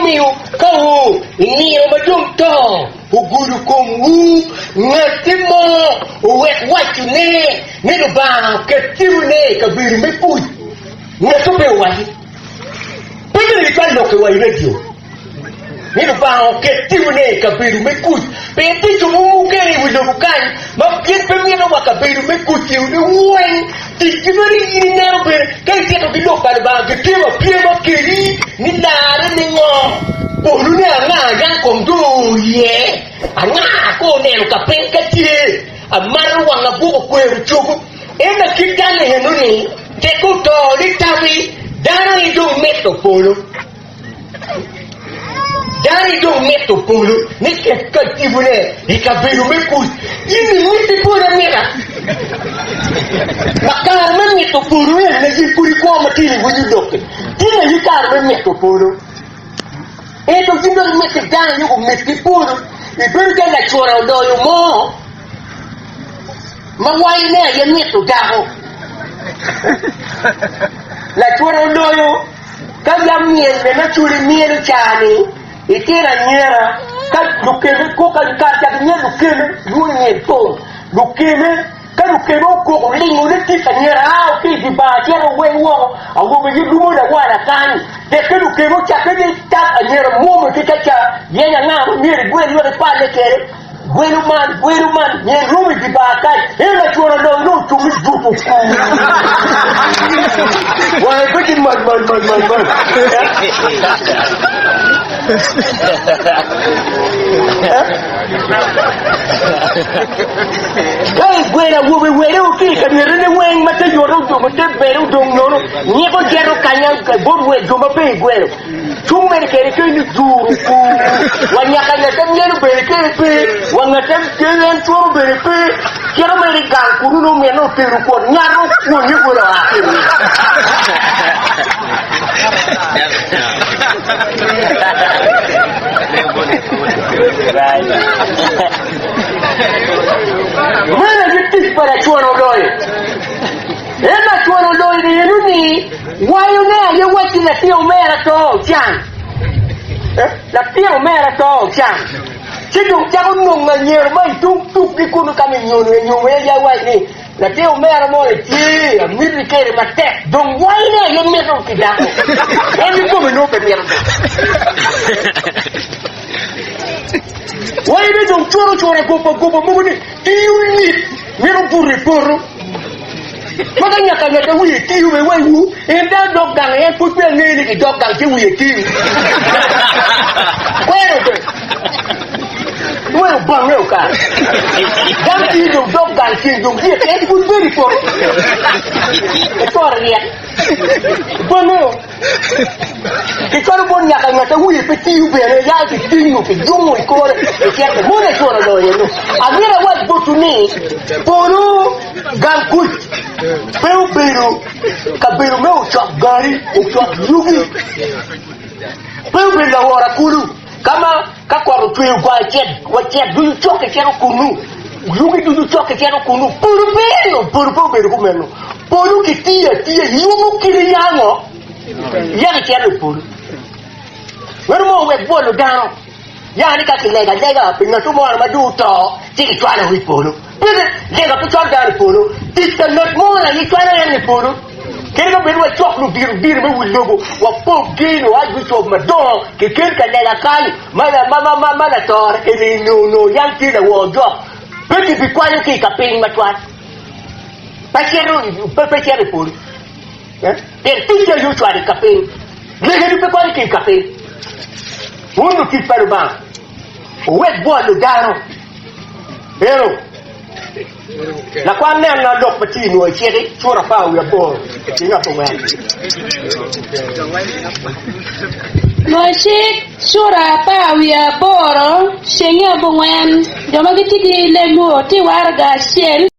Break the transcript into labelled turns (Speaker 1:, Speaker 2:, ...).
Speaker 1: miu kau ni madung to uguru kongu ngatimo wet wachune ni do ba ketune kabiru mepu ngatope wahi pele ni kwa loke wa radio ni do ba ketune kabiru mepu pe ti tumu keri wido bukan ma pien pe mi no wa kabiru mepu ti wen ti kibari ni na be kai ti to bido ba ketimo piema keri ni dare ni ngo bolu ne anga yang kondu ye anga ko ne lo kapen katie amaru wanga buko kweru chuku ena kitane henuni te ko to litawi dara ido meto polo dari do meto polo ni katibune ikabiru mekus ini miti pura mera makar men meto polo ne jipuri ko matili wujudoke tina yikar meto polo itu juga mesti jangan juga meskipun diberikan la chora doyo mo mawainya yang itu dah la chora doyo kalau miel na churi miel chani itira nyera kan lukene ko kan kata nya lukene dunia to lukene kan lukene ko lingo ne tanyera au ki dibaja wewo au be dumo da wala kan de que lo que vos chacas de tap ayer momo que cacha yenya ngam mire gwelu de pale kere gwelu man ye rumi di bakai ela chora no tu mi duto wa begin man hey gwela wo ki ka ni rene wen mate yoro do mate beru do no ni ko jero kanya ka bodwe do mabe gwelo tume kere ke ni duru ku wanyaka na temyeru bereke pe wangatem kelen turu bereke kero meri gang kuru no meno teru ko nyaro ko ni gola mana jitis para chuano loy ena chuano loy ni nuni wayo ne ye wati na tio mera to chan la tio mera to chan chidung chao nung na nyer mai tuk di kunu kami nyunu ya wai ni la tio mera mo ti amiri kere mate dong wai ne ye mero kidako eni ko no pe mero wai ne dong choro gopo muguni tiuni mero puru makanya kan ada wuye tiu be wayu enda dog gang en putu ngeni ki dog gang ti wuye tiu kwero de wuye bangeo ka gang ti dog gang ti dog ye en putu ri por etorria bono ki karo bon ya kan ada wuye pe tiu be le ya ti tingu ki jungo ko e ti ate mo ne chora do ye no amira wa botu ni bono gang kut Pero kabelo meu chak gari chak yugi pero la hora kulu kama kakwaro tuyo kwa chet du choke chero kunu yugi du choke chero kunu puru kumeno puru kitia yumu kiri yango yana chero puru wermo we bolo down yani kakilega pinga tumo armaduto tiki chwana wi puru lega tu chwa dar polo tista not mona ni chwana ya ni polo kero bedwa chok lu dir me wulogo wa po gino aju chok madon ke ka lega kai mala tor ele no yang ti da wo jo peti bi kwani ki ka ping matwa pa chero polo ter tista yu chwa ka ping lega ni pe kwani ki ka ping uno ti palo ba wet boalo daro pero la kwa nena na dok pati no chiri chura pa u ya bo tinga to wen no chi chura pa u ya boro shenya bo wen jama giti le mo ti warga shel